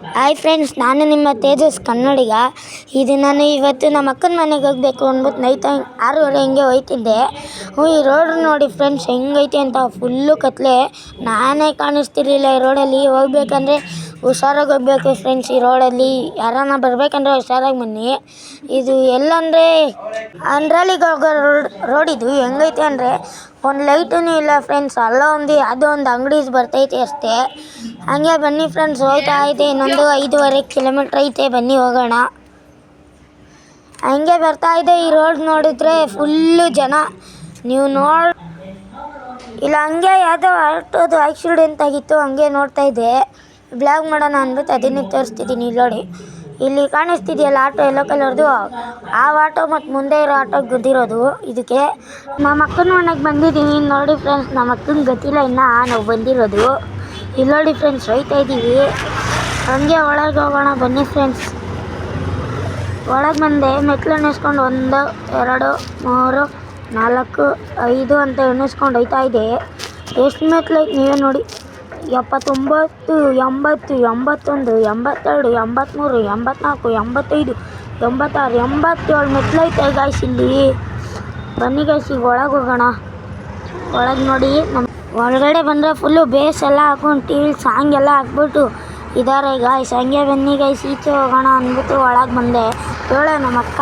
Hi friends, ನಾನು ನಿಮ್ಮ ತೇಜಸ್ ಕನ್ನಡಿಗ. ಇದು ನಾನು ಇವತ್ತು ನಮ್ಮ ಅಕ್ಕನ ಮನೆಗೆ ಹೋಗಬೇಕು ಅಂದ್ಬಿಟ್ಟು ನೈಟ್ 6:30 ಹಿಂಗೆ ಹೋಯ್ತಿದ್ದೆ. ಈ ರೋಡ್ ನೋಡಿ ಫ್ರೆಂಡ್ಸ್ ಹೆಂಗೈತೆ ಅಂತ. ಫುಲ್ಲು ಕತ್ಲೆ, ನಾನೇ ಕಾಣಿಸ್ತಿರ್ಲಿಲ್ಲ ಈ ರೋಡಲ್ಲಿ. ಹೋಗ್ಬೇಕಂದ್ರೆ ಹುಷಾರಾಗಿ ಹೋಗ್ಬೇಕು ಫ್ರೆಂಡ್ಸ್. ಈ ರೋಡಲ್ಲಿ ಯಾರನ್ನ ಬರಬೇಕಂದ್ರೆ ಹುಷಾರಾಗಿ ಬನ್ನಿ. ಇದು ಎಲ್ಲಂದರೆ ಅಂದ್ರಲ್ಲಿಗೆ ಹೋಗೋ ರೋಡ್ ಇದು. ಹೆಂಗೈತೆ ಅಂದರೆ ಒಂದು ಲೈಟೂ ಇಲ್ಲ ಫ್ರೆಂಡ್ಸ್. ಯಾವುದೋ ಒಂದು ಅಂಗಡಿ ಬರ್ತೈತೆ ಅಷ್ಟೇ. ಹಂಗೆ ಬನ್ನಿ ಫ್ರೆಂಡ್ಸ್, ಹೋಗ್ತಾ ಐತೆ. ಇನ್ನೊಂದು 5.5 ಕಿಲೋಮೀಟ್ರ್ ಐತೆ, ಬನ್ನಿ ಹೋಗೋಣ. ಹಂಗೆ ಬರ್ತಾ ಇದೆ. ಈ ರೋಡ್ ನೋಡಿದ್ರೆ ಫುಲ್ಲು ಜನ. ನೀವು ಇಲ್ಲ ಹಂಗೆ ಯಾವುದೋ ಆಟೋದು ಆಕ್ಸಿಡೆಂಟ್ ಆಗಿತ್ತು, ಹಂಗೆ ನೋಡ್ತಾ ಇದ್ದೆ. ಬ್ಲಾಗ್ ಮಾಡೋಣ ಅಂದ್ಬಿಟ್ಟು ಅದನ್ನೇ ತೋರಿಸ್ತಿದ್ದೀನಿ. ಇಲ್ಲಿ ನೋಡಿ, ಇಲ್ಲಿ ಕಾಣಿಸ್ತಿದೆಯಲ್ಲ ಆಟೋ ಯೆಲ್ಲೋ ಕಲರ್ದು, ಆ ಆಟೋ ಮತ್ತು ಮುಂದೆ ಇರೋ ಆಟೋಗೆ ಗುದ್ದಿರೋದು. ಇದಕ್ಕೆ ನಮ್ಮ ಅಕ್ಕನ ಮನೆಗೆ ಬಂದಿದ್ದೀವಿ. ನೋಡಿ ಫ್ರೆಂಡ್ಸ್, ನಮ್ಮ ಅಕ್ಕನಿಗೆ ಗೊತ್ತಿಲ್ಲ ಇನ್ನು ನಾವು ಬಂದಿರೋದು. ಇಲ್ಲಿ ನೋಡಿ ಫ್ರೆಂಡ್ಸ್, ಹೋಯ್ತಾ ಇದ್ದೀವಿ. ಹಂಗೆ ಒಳಗೆ ಹೋಗೋಣ ಬನ್ನಿ ಫ್ರೆಂಡ್ಸ್. ಒಳಗೆ ಬಂದೆ, ಮೆಟ್ಲು ಎಣಿಸ್ಕೊಂಡು 1 2 3 4 5 ಅಂತ ಎಣಿಸ್ಕೊಂಡು ಹೋಯ್ತಾ ಇದೆ. ಎಷ್ಟು ಮೆಟ್ಲೈತೆ ನೀವೇ ನೋಡಿ. 79 80 81 82 83 84 85 86 87 ಮೆಟ್ಲೈತೆ ಗಾಯ್ಸ್ ಇಲ್ಲಿ. ಬನ್ನಿ ಗಾಯ್ಸ್, ಈಗ ಒಳಗೆ ಹೋಗೋಣ. ಒಳಗೆ ನೋಡಿ, ನಮ್ಮ ಒಳಗಡೆ ಬಂದರೆ ಫುಲ್ಲು ಬೇಸ್ ಎಲ್ಲ ಹಾಕೊಂಡು ಟಿವಿ ಸಾಂಗ್ ಎಲ್ಲ ಹಾಕ್ಬಿಟ್ಟು ಇದ್ದಾರೆ ಗಾಯ್ಸ್. ಹಂಗೆ ಬನ್ನಿ ಗಾಯ್ಸ್, ಈಚೆ ಹೋಗೋಣ ಅಂದ್ಬಿಟ್ಟು ಒಳಗೆ ಬಂದೆ. ನಮ್ಮ ಅಕ್ಕ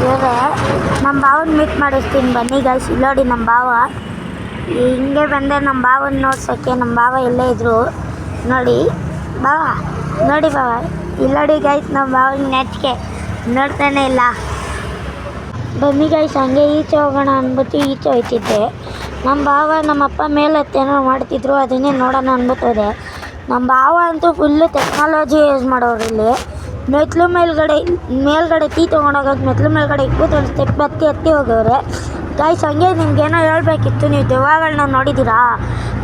ಇವ್ರೆ, ನಮ್ಮ ಭಾವನ ಮೀಟ್ ಮಾಡಿಸ್ತೀನಿ ಬನ್ನಿ ಗಾಯ್ಸ್. ಇಲ್ಲಿ ನೋಡಿ ನಮ್ಮ ಭಾವ. ಹಿಂಗೆ ಬಂದೆ ನಮ್ಮ ಭಾವನ ನೋಡ್ಸೋಕ್ಕೆ. ನಮ್ಮ ಭಾವ ಎಲ್ಲೇ ಇದ್ರು ನೋಡಿ. ಭಾವ ನೋಡಿ, ಭಾವ ಇಲ್ಲಿ ನೋಡಿ ಗಾಯ್ಸ್. ನಮ್ಮ ಭಾವನ ನೆಚ್ಚಿಗೆ ನೋಡ್ತಾನೆ ಇಲ್ಲ. ಬನ್ನಿ ಗಾಯ್ಸ್, ಹಂಗೆ ಈಚೆ ಹೋಗೋಣ ಅಂದ್ಬಿಟ್ಟು ಈಚೆ ಹೋಯ್ತಿದ್ದೆ. ನಮ್ಮ ಭಾವ ನಮ್ಮ ಅಪ್ಪ ಮೇಲತ್ತೇನೋ ಮಾಡ್ತಿದ್ರು, ಅದನ್ನೇ ನೋಡೋಣ ಅಂದ್ಬಿಟ್ಟು ಹೋದೆ. ನಮ್ಮ ಭಾವ ಅಂತೂ ಫುಲ್ಲು ಟೆಕ್ನಾಲಜಿ ಯೂಸ್ ಮಾಡೋರು. ಇಲ್ಲಿ ಮೆಟ್ಲು ಮೇಲ್ಗಡೆ ಟೀ ತೊಗೊಂಡೋಗೋದು ಮೆಟ್ಲು ಮೇಲ್ಗಡೆ ಇಟ್ಬಿಟ್ಟು ಒಂದು ಸ್ಟೆಪ್ ಎತ್ತಿ ಹೋಗೋರೆ ಗಾಯ್ಸ್. ಹಂಗೆ ನಿಮ್ಗೇನೋ ಹೇಳಬೇಕಿತ್ತು. ನೀವು ದೆವ್ವಗಳನ್ನ ನೋಡಿದ್ದೀರಾ?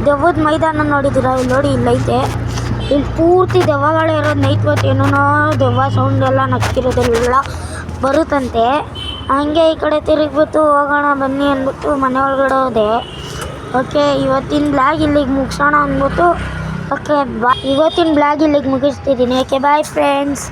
ದೆವ್ವದ ಮೈದಾನ ನೋಡಿದ್ದೀರಾ? ಇಲ್ಲಿ ನೋಡಿ, ಇಲ್ಲೈತೆ. ಇಲ್ಲಿ ಪೂರ್ತಿ ದೆವ್ವಗಳೇ ಇರೋದು. ನೈಟ್ ಹೊತ್ತು ಏನೋ ದೆವ್ವ ಸೌಂಡ್ ಎಲ್ಲ ನಗ್ತಿರೋದೆಲ್ಲ ಬರುತ್ತಂತೆ. ಹಂಗೆ ಈ ಕಡೆ ತಿರುಗಿಬಿಟ್ಟು ಹೋಗೋಣ ಬನ್ನಿ ಅಂದ್ಬಿಟ್ಟು ಮನೆ ಒಳಗಡೆ ಹೋದೆ. ಓಕೆ, ಇವತ್ತಿನ ಬ್ಲಾಗ್ ಇಲ್ಲಿಗೆ ಮುಗಿಸೋಣ ಅಂದ್ಬಿಟ್ಟು ಇವತ್ತಿನ ಬ್ಲಾಗ್ ಇಲ್ಲಿಗೆ ಮುಗಿಸ್ತಿದ್ದೀನಿ. Okay, bye friends.